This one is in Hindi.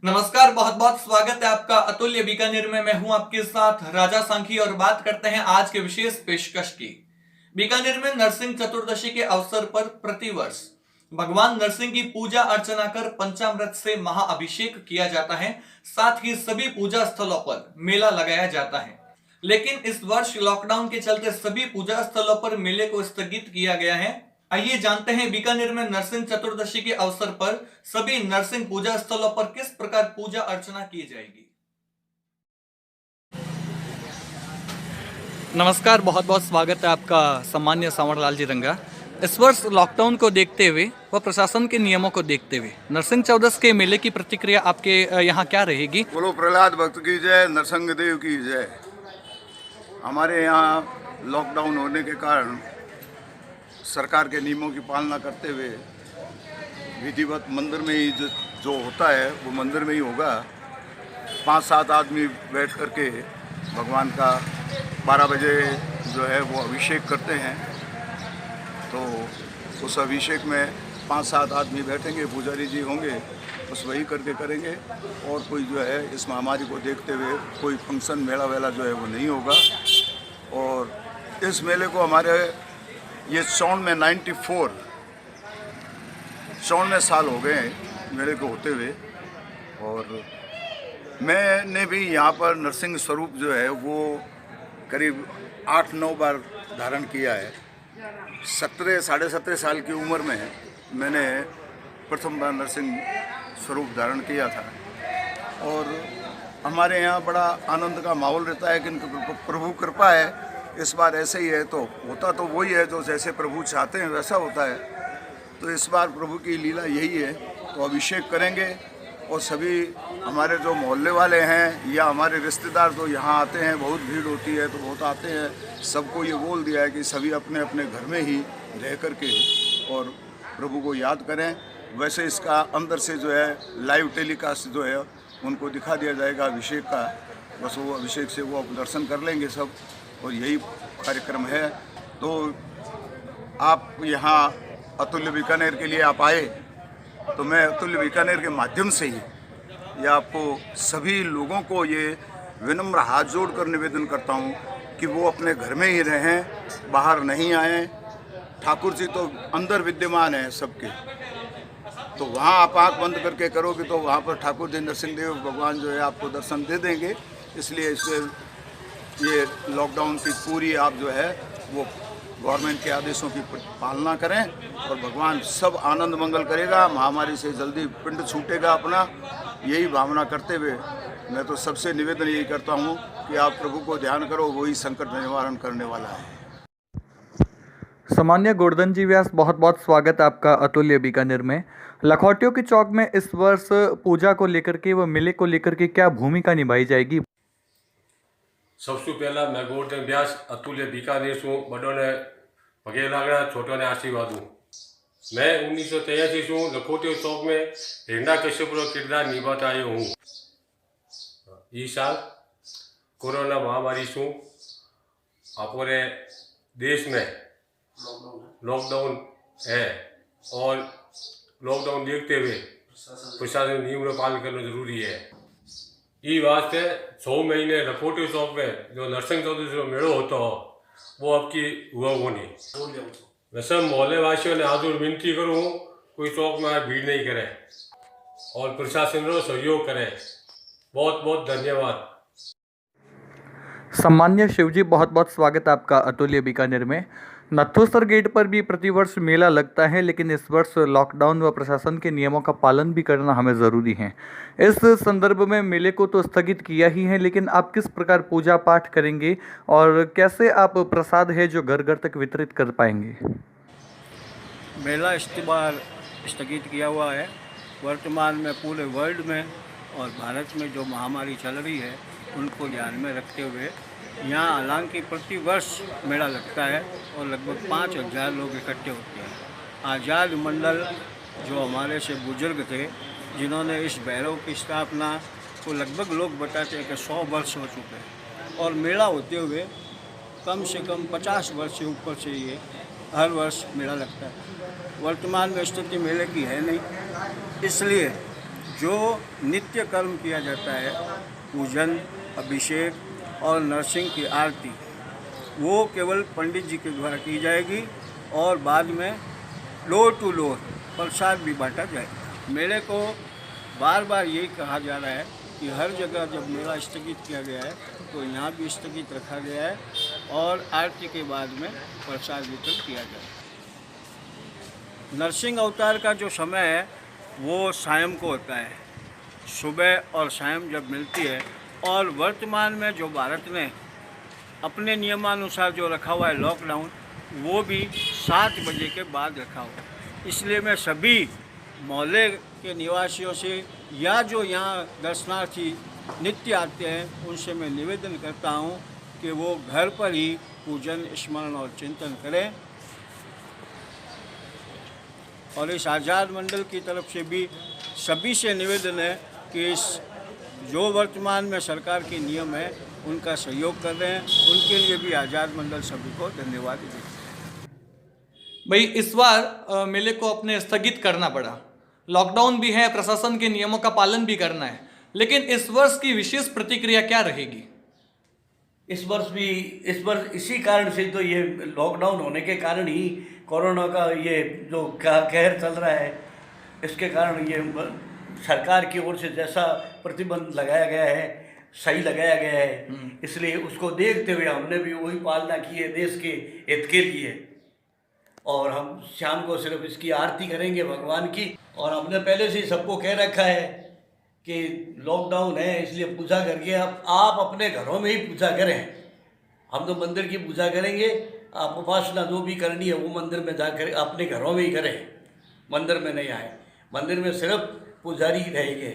नमस्कार, बहुत बहुत स्वागत है आपका अतुल्य बीकानेर में। मैं हूं आपके साथ राजा सांखी और बात करते हैं आज के विशेष पेशकश की। बीकानेर में नरसिंह चतुर्दशी के अवसर पर प्रतिवर्ष भगवान नरसिंह की पूजा अर्चना कर पंचामृत से महाअभिषेक किया जाता है। साथ ही सभी पूजा स्थलों पर मेला लगाया जाता है, लेकिन इस वर्ष लॉकडाउन के चलते सभी पूजा स्थलों पर मेले को स्थगित किया गया है। आइए जानते हैं बीकानेर में नरसिंह चतुर्दशी के अवसर पर सभी नरसिंह पूजा स्थलों पर किस प्रकार पूजा अर्चना की जाएगी। नमस्कार, बहुत बहुत स्वागत है आपका सम्मान्य सांवरलाल जी रंगा। इस वर्ष लॉकडाउन को देखते हुए व प्रशासन के नियमों को देखते हुए नरसिंह चौदस के मेले की प्रतिक्रिया आपके यहाँ क्या रहेगी? बोलो प्रहलाद भक्त की जय, नरसिंह देव की जय। हमारे यहाँ लॉकडाउन होने के कारण सरकार के नियमों की पालना करते हुए विधिवत मंदिर में ही जो होता है वो मंदिर में ही होगा। 5-7 आदमी बैठ करके भगवान का 12 बजे जो है वो अभिषेक करते हैं। तो उस अभिषेक में 5-7 आदमी बैठेंगे, पुजारी जी होंगे, बस वही करके करेंगे। और कोई जो है इस महामारी को देखते हुए कोई फंक्शन मेला वेला जो है वो नहीं होगा। और इस मेले को हमारे ये साउन में 94 साल हो गए हैं मेले को होते हुए। और मैंने भी यहाँ पर नरसिंह स्वरूप जो है वो करीब 8-9 बार धारण किया है। साढ़े 17 साल की उम्र में मैंने प्रथम बार नरसिंह स्वरूप धारण किया था। और हमारे यहाँ बड़ा आनंद का माहौल रहता है कि प्रभु कृपा है। इस बार ऐसे ही है, तो होता तो वही है जो जैसे प्रभु चाहते हैं वैसा होता है। तो इस बार प्रभु की लीला यही है, तो अभिषेक करेंगे। और सभी हमारे जो मोहल्ले वाले हैं या हमारे रिश्तेदार जो यहाँ आते हैं, बहुत भीड़ होती है तो बहुत आते हैं। सबको ये बोल दिया है कि सभी अपने अपने घर में ही रह करके और प्रभु को याद करें। वैसे इसका अंदर से जो है लाइव टेलीकास्ट जो है उनको दिखा दिया जाएगा अभिषेक का। बस वो अभिषेक से वो दर्शन कर लेंगे सब, और यही कार्यक्रम है। तो आप यहाँ अतुल्य बीकानेर के लिए आप आए, तो मैं अतुल्य बीकानेर के माध्यम से ही ये आपको सभी लोगों को ये विनम्र हाथ जोड़कर निवेदन करता हूँ कि वो अपने घर में ही रहें, बाहर नहीं आएँ। ठाकुर जी तो अंदर विद्यमान हैं सबके, तो वहाँ आप आँख बंद करके करोगे तो वहाँ पर ठाकुर जी नरसिंह देव भगवान जो है आपको दर्शन दे देंगे। इसलिए इससे ये लॉकडाउन की पूरी आप जो है वो गवर्नमेंट के आदेशों की पालना करें और भगवान सब आनंद मंगल करेगा। महामारी से जल्दी पिंड छूटेगा अपना, यही भावना करते हुए मैं तो सबसे निवेदन यही करता हूँ कि आप प्रभु को ध्यान करो, वही संकट निवारण करने वाला है। सामान्य गोवर्धन जी व्यास, बहुत बहुत स्वागत है आपका अतुल्य बीकानेर में। लखौटियों के चौक में इस वर्ष पूजा को लेकर के व मेले को लेकर के क्या भूमिका निभाई जाएगी? सबसे पहला मैं गोवर्धन व्यास अतुल्य बीकानेर से बड़ों ने पगे लागड़ा, छोटों ने आशीर्वाद दूँ। मैं 1983 से लखोटिया चौक में हिरण्या कश्यप का किरदार निभाता आया हूँ। इस साल कोरोना महामारी से अपने देश में लॉकडाउन है और लॉकडाउन देखते हुए प्रशासन नियम का पालन करना जरूरी है। ये वास्ते 6 महीने लखोटिया चौक में जो नरसिंह चौदस का मेड़ो होता हो वो अब की हुआ वो नहीं। मैं सब मोहल्ले वासियों ने आजूर विनती करूँ कोई चौक में भीड़ नहीं करे और प्रशासन को सहयोग करे। बहुत बहुत धन्यवाद। सम्मान्य शिवजी, बहुत बहुत स्वागत है आपका अतुल्य बीकानेर में। नथोसर गेट पर भी प्रतिवर्ष मेला लगता है, लेकिन इस वर्ष लॉकडाउन व प्रशासन के नियमों का पालन भी करना हमें ज़रूरी है। इस संदर्भ में मेले को तो स्थगित किया ही है, लेकिन आप किस प्रकार पूजा पाठ करेंगे और कैसे आप प्रसाद है जो घर घर तक वितरित कर पाएंगे? मेला इस बार स्थगित किया हुआ है। वर्तमान में पूरे वर्ल्ड में और भारत में जो महामारी चल रही है उनको ध्यान में रखते हुए यहाँ हालांकि प्रतिवर्ष मेला लगता है और लगभग 5000 लोग इकट्ठे होते हैं। आज़ाद मंडल जो हमारे से बुजुर्ग थे, जिन्होंने इस भैरव की स्थापना को लगभग लोग बताते हैं कि 100 वर्ष हो चुके हैं। और मेला होते हुए कम से कम 50 वर्ष से ऊपर से ये हर वर्ष मेला लगता है। वर्तमान में स्थिति मेले की है नहीं, इसलिए जो नित्य कर्म किया जाता है, पूजन, अभिषेक और नरसिंह की आरती, वो केवल पंडित जी के द्वारा की जाएगी और बाद में लोर टू लोर प्रसाद भी बांटा जाएगा। मेले को बार बार यही कहा जा रहा है कि हर जगह जब मेला स्थगित किया गया है तो यहाँ भी स्थगित रखा गया है और आरती के बाद में प्रसाद वितरण किया जाए। नरसिंह अवतार का जो समय है वो सायं को होता है, सुबह और सायं जब मिलती है। और वर्तमान में जो भारत ने अपने नियमानुसार जो रखा हुआ है लॉकडाउन, वो भी 7 बजे के बाद रखा हुआ है। इसलिए मैं सभी मोहल्ले के निवासियों से या जो यहाँ दर्शनार्थी नित्य आते हैं उनसे मैं निवेदन करता हूँ कि वो घर पर ही पूजन, स्मरण और चिंतन करें। और इस आज़ाद मंडल की तरफ से भी सभी से निवेदन है कि इस जो वर्तमान में सरकार के नियम है उनका सहयोग कर रहे हैं, उनके लिए भी आज़ाद मंडल सभी को धन्यवाद देते हैं। भाई इस बार मेले को अपने स्थगित करना पड़ा, लॉकडाउन भी है, प्रशासन के नियमों का पालन भी करना है, लेकिन इस वर्ष की विशेष प्रतिक्रिया क्या रहेगी? इस वर्ष इसी कारण से तो ये लॉकडाउन होने के कारण ही कोरोना का ये जो कहर चल रहा है, इसके कारण ये सरकार की ओर से जैसा प्रतिबंध लगाया गया है सही लगाया गया है, इसलिए उसको देखते हुए हमने भी वही पालना की है देश के हित के लिए। और हम शाम को सिर्फ इसकी आरती करेंगे भगवान की। और हमने पहले से ही सबको कह रखा है कि लॉकडाउन है इसलिए पूजा करके आप अपने घरों में ही पूजा करें। हम तो मंदिर की पूजा करेंगे, आप उपासना जो भी करनी है वो मंदिर में जाकर अपने घरों में ही करें, मंदिर में नहीं आए। मंदिर में सिर्फ पुजारी रहेंगे।